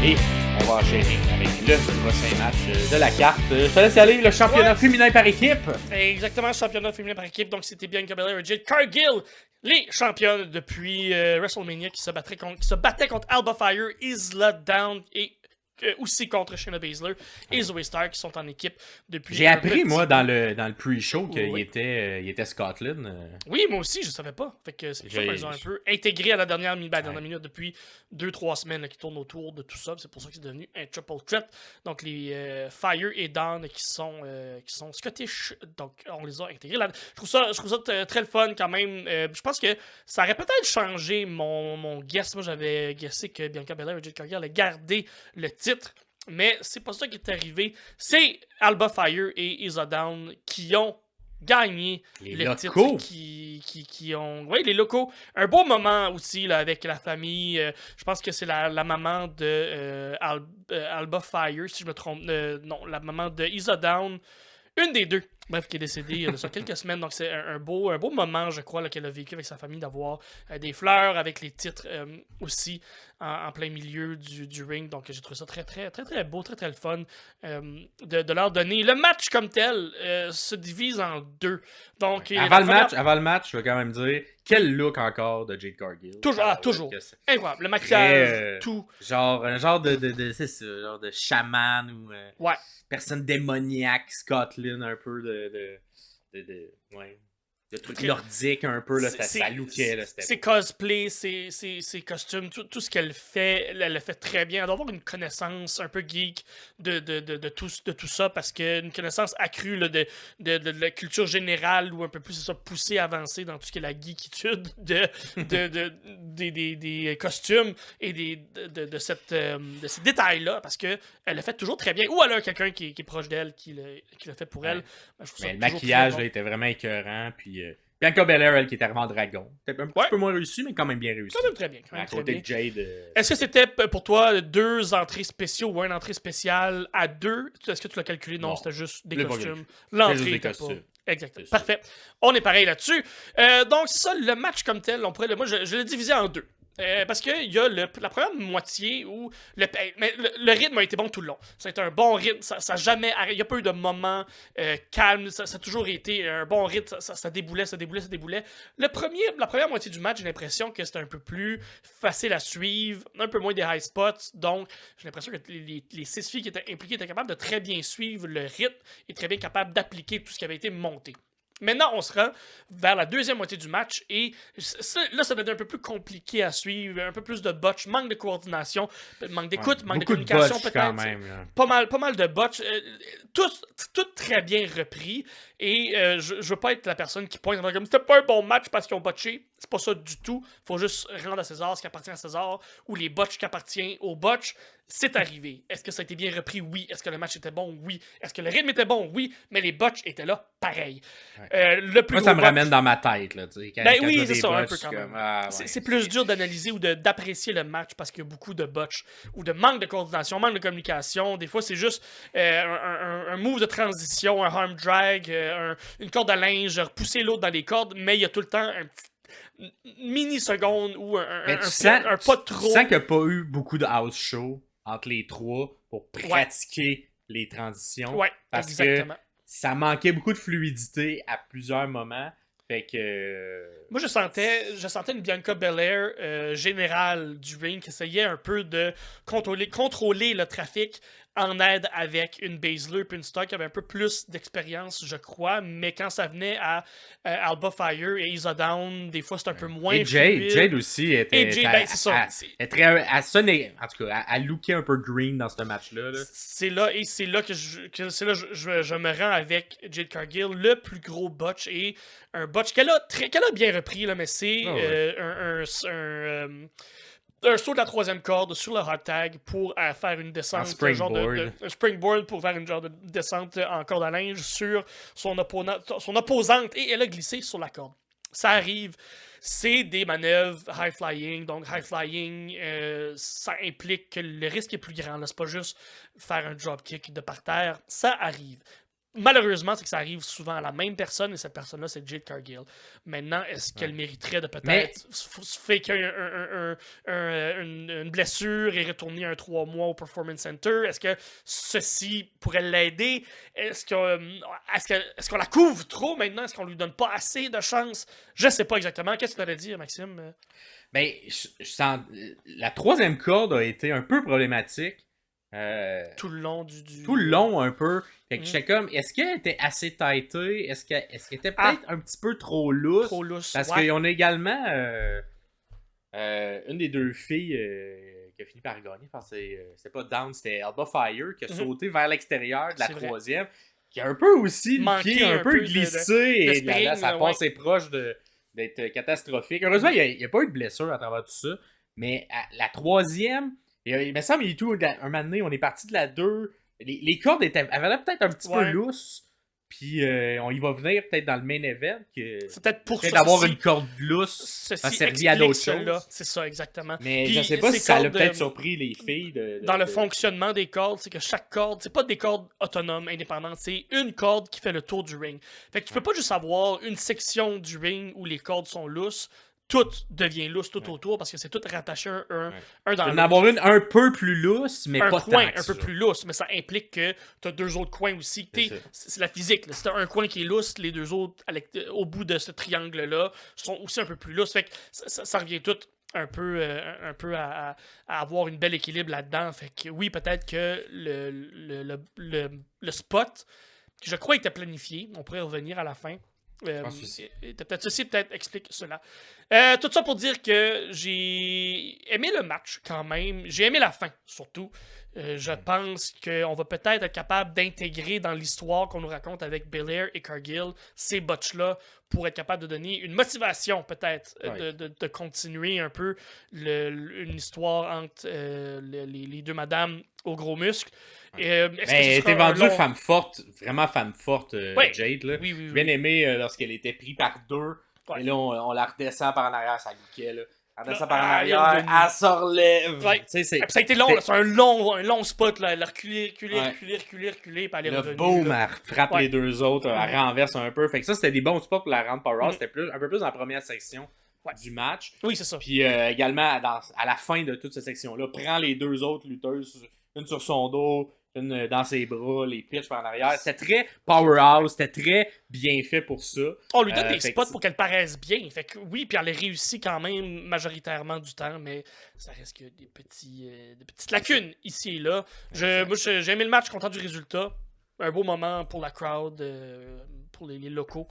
Et on va enchaîner avec le prochain match de la carte. Je te laisse y aller, le championnat féminin par équipe. Exactement, championnat féminin par équipe. Donc, c'était Bianca Belair et Jade Cargill, les championnes depuis WrestleMania, qui se battaient contre Alba Fire, Isla Dawn et aussi contre Shayna Baszler et Zoe Stark qui sont en équipe depuis... J'ai appris, moi, dans le pre-show qu'il Oui. était Scotland. Oui, moi aussi, je savais pas. Fait que c'est pour ça qu'ils ont un peu intégré à la dernière minute depuis 2-3 semaines là, qui tournent autour de tout ça. C'est pour ça que c'est devenu un triple threat. Donc les Fire et Dawn qui sont Scottish. Donc on les a intégrés là. Je trouve ça très le fun quand même. Je pense que ça aurait peut-être changé mon guess. Moi j'avais guessé que Bianca Belair et Jade Cargill allaient garder le titre. Mais c'est pas ça qui est arrivé. C'est Alba Fire et Isla Dawn qui ont gagné Les le locaux. titre, qui ont... Oui, les locaux. Un beau moment aussi là, avec la famille. Je pense que c'est la maman de Alba Fire, si je me trompe. Non, la maman de Isla Dawn. Une des deux, bref, qui est décédée il y a quelques semaines. Donc, c'est un beau moment, je crois, là, qu'elle a vécu avec sa famille, d'avoir des fleurs avec les titres aussi en plein milieu du ring. Donc, j'ai trouvé ça très, très, très, très beau, très, très le fun de leur donner. Le match comme tel se divise en deux. Donc, Avant le match, je vais quand même dire, quel look encore de Jade Cargill. Toujours. Incroyable. Le maquillage, tout. Un genre c'est ça, genre de chaman ou Ouais. personne démoniaque, Scotland, un peu de trucs nordiques un peu, là, ça lookait. Là, ses cosplays, ses costumes, tout ce qu'elle fait, elle le fait très bien. Elle doit avoir une connaissance un peu geek de tout ça, parce que une connaissance accrue là, de la culture générale, ou un peu plus poussée, avancée dans tout ce qui est la geekitude des costumes et de ces détails-là, parce que elle le fait toujours très bien. Ou elle a quelqu'un qui est proche d'elle qui le fait pour elle. Ben, je trouve ça le maquillage là, était vraiment écœurant, puis Bianca Belair, elle qui était arrivée en dragon. Peut-être un petit peu moins réussi, mais quand même bien réussi. Quand même très bien. À côté de Jade. Est-ce que c'était pour toi 2 entrées spéciaux ou une entrée spéciale à 2? Est-ce que tu l'as calculé? Non, c'était juste des costumes. L'entrée était pas... Exactement. Parfait. On est pareil là-dessus. Donc, c'est ça, le match comme tel, moi, je l'ai divisé en 2. Parce qu'il y a la première moitié où le rythme a été bon tout le long. Ça a été un bon rythme, ça jamais arrêté. Il n'y a pas eu de moment calme, ça a toujours été un bon rythme, ça déboulait. La première moitié du match, j'ai l'impression que c'était un peu plus facile à suivre, un peu moins des high spots. Donc, j'ai l'impression que les 6 filles qui étaient impliquées étaient capables de très bien suivre le rythme et très bien capables d'appliquer tout ce qui avait été monté. Maintenant, on se rend vers la deuxième moitié du match et là, ça devient un peu plus compliqué à suivre, un peu plus de botch, manque de coordination, manque d'écoute, manque de communication peut-être. Pas mal de botch, tout très bien repris et je veux pas être la personne qui pointe comme c'était pas un bon match parce qu'ils ont botché. C'est pas ça du tout. Faut juste rendre à César ce qui appartient à César, ou les botches qui appartiennent aux botches. C'est arrivé. Est-ce que ça a été bien repris? Oui. Est-ce que le match était bon? Oui. Est-ce que le rythme était bon? Oui. Mais les botches étaient là, pareil. Moi, ça me ramène dans ma tête. Là, oui, c'est ça, un peu quand même. C'est plus dur d'analyser ou d'apprécier le match parce qu'il y a beaucoup de botches ou de manque de coordination, manque de communication. Des fois, c'est juste un move de transition, un arm drag, une corde à linge, repousser l'autre dans les cordes, mais il y a tout le temps un petit mini-seconde ou un pas trop. Tu sens qu'il n'y a pas eu beaucoup de house show entre les trois pour pratiquer les transitions. Ouais, parce exactement. Que ça manquait beaucoup de fluidité à plusieurs moments. Fait que... Moi, je sentais une Bianca Belair générale du ring qui essayait un peu de contrôler le trafic en aide avec une Baszler puis une Stark qui avait un peu plus d'expérience, je crois, mais quand ça venait à Alba Fire et Isla Dawn, des fois c'était un peu moins et Jade aussi était... c'est ça. Elle sonnait, en tout cas, elle lookait un peu green dans ce match-là. Là. C'est là que je me rends avec Jade Cargill, le plus gros botch, et un botch qu'elle a bien repris, là, mais c'est un saut de la troisième corde sur le hot tag pour faire une descente, un springboard pour faire une genre de descente en corde à linge sur son opposante, et elle a glissé sur la corde. Ça arrive, c'est des manœuvres high flying, donc high flying, ça implique que le risque est plus grand, là. C'est pas juste faire un dropkick de par terre, ça arrive. malheureusement, c'est que ça arrive souvent à la même personne, et cette personne-là, c'est Jade Cargill. Maintenant, est-ce qu'elle mériterait de peut-être fake une blessure et retourner un 3 mois au Performance Center? Est-ce que ceci pourrait l'aider? Est-ce qu'on la couvre trop maintenant? Est-ce qu'on lui donne pas assez de chance? Je sais pas exactement. Qu'est-ce que tu allais dire, Maxime? Ben, je sens... La troisième corde a été un peu problématique. Tout le long Tout le long, un peu. Fait que j'étais comme, est-ce qu'elle était assez tightée? Est-ce qu'elle était peut-être un petit peu trop loose? Trop loose, Parce qu'on a également une des deux filles qui a fini par gagner. Enfin, c'est pas Down, c'était Alba Fire qui a sauté vers l'extérieur de la troisième. Qui a un peu aussi le pied un peu glissé. Et ça passait proche d'être catastrophique. Heureusement, il n'y a pas eu de blessure à travers tout ça. Mais la troisième... il me semble, un moment donné, on est parti de la 2. Les cordes avaient peut-être un petit peu lousses. Puis on y va venir peut-être dans le main event. C'est peut-être pour ça. D'avoir une corde lousse, ça servi à d'autres choses. C'est ça, exactement. Mais puis, je sais pas si ça a peut-être surpris les filles. Dans le fonctionnement des cordes, c'est que chaque corde, c'est pas des cordes autonomes, indépendantes. C'est une corde qui fait le tour du ring. Fait que tu peux pas juste avoir une section du ring où les cordes sont lousses. Tout devient lousse tout autour parce que c'est tout rattaché un dans l'autre. En avoir une un peu plus lousse, mais pas tant que ça. Un peu plus lousse, mais ça implique que tu as deux autres coins aussi. C'est la physique. Là. Si tu as un coin qui est lousse, les deux autres, au bout de ce triangle-là, sont aussi un peu plus lousses. Fait que ça revient tout un peu à avoir une belle équilibre là-dedans. Fait que oui, peut-être que le spot, je crois, était planifié. On pourrait revenir à la fin. Ceci peut-être explique cela. Tout ça pour dire que j'ai aimé le match quand même. J'ai aimé la fin surtout. Je pense qu'on va peut-être être capable d'intégrer dans l'histoire qu'on nous raconte avec Belair et Cargill ces botches-là pour être capable de donner une motivation peut-être de continuer un peu une histoire entre les deux madames aux gros muscles. Elle était vendue femme forte, vraiment femme forte, Jade. Là. Oui. J'ai bien aimé lorsqu'elle était prise par deux. Et là, on la redescend par en arrière, ça lookait. Là. Elle redescend par en arrière, elle se relève. Ça a été long, c'est un long spot. Là. Elle a reculé, puis elle est revenue. Boum, elle frappe les deux autres, elle renverse un peu. Fait que ça, c'était des bons spots pour la rendre power. C'était un peu plus dans la première section du match. Oui, c'est ça. Puis également, à la fin de toute cette section-là, prend les deux autres lutteuses, une sur son dos, une dans ses bras, les pitch par en arrière. C'était très powerhouse, c'était très bien fait pour ça. On lui donne des spots pour qu'elle paraisse bien. Fait que oui, puis elle réussit quand même majoritairement du temps, mais ça reste que des petites lacunes ici et là. Moi, j'ai aimé le match, content du résultat. Un beau moment pour la crowd, pour les locaux.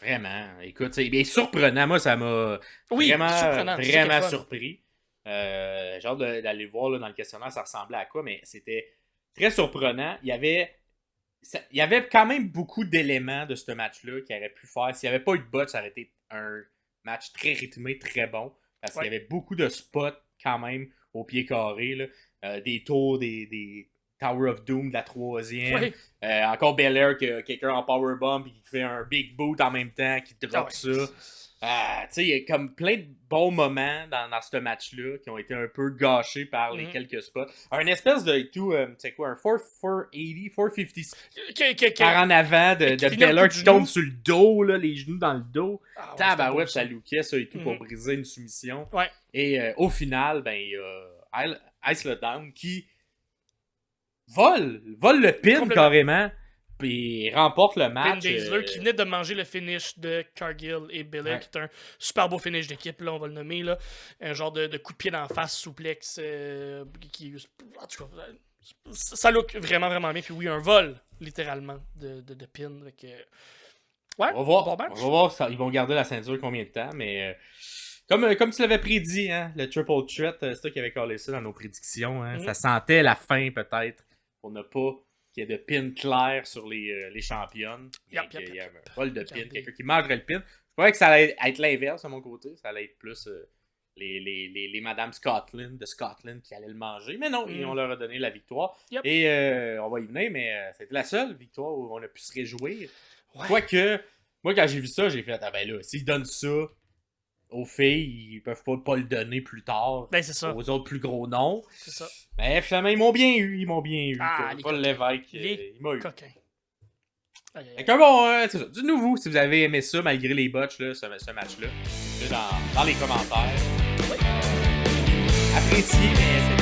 Vraiment. Écoute, c'est bien surprenant. Moi, ça m'a vraiment surpris. J'ai hâte d'aller voir là, dans le questionnaire, ça ressemblait à quoi, mais c'était très surprenant. Il y avait quand même beaucoup d'éléments de ce match-là qui auraient pu faire. S'il n'y avait pas eu de bot, ça aurait été un match très rythmé, très bon. Parce qu'il y avait beaucoup de spots quand même au pied carré. Là. Des tours, des Tower of Doom de la troisième. Encore Belair qui a quelqu'un en powerbomb et qui fait un big boot en même temps, qui drop ça. Il y a comme plein de bons moments dans ce match-là qui ont été un peu gâchés par les quelques spots. Un espèce de tout, c'est quoi, un 450 par en avant de Belair qui tombe sur le dos, là, les genoux dans le dos. Tabarouette, ça lookait ça et tout pour briser une soumission. Et au final, il y a Isla Dawn qui vole le pin carrément. Puis remporte le match. Pin Baszler qui venait de manger le finish de Cargill et Belair, qui est un super beau finish d'équipe, là, on va le nommer. Là. Un genre de coup de pied d'en face, souplex. Qui, en tout cas, ça look vraiment, vraiment bien. Puis oui, un vol, littéralement, de pin. Donc, on va voir. Bon match. On va voir ça, ils vont garder la ceinture combien de temps, mais... Comme tu l'avais prédit, hein, le Triple Threat, c'est toi qui avais collé ça dans nos prédictions. Hein, ça sentait la fin, peut-être, pour ne pas... qu'il y ait de pin clair sur les championnes. Il y a un vol de pin, quelqu'un qui mangerait le pin. Je croyais que ça allait être l'inverse de mon côté. Ça allait être plus les Madame Scotland de Scotland qui allaient le manger. Mais non, on leur a donné la victoire. Et on va y venir, mais c'était la seule victoire où on a pu se réjouir. Quoique, moi quand j'ai vu ça, j'ai fait, là, s'ils donnent ça aux filles, ils peuvent pas le donner plus tard aux autres plus gros noms. C'est ça. Mais finalement, ils m'ont bien eu. Paul Lévesque, il m'a eu. Coquins. Bon, dites-nous vous si vous avez aimé ça malgré les botches, là, ce match-là. Dans les commentaires. Oui. Appréciez, mais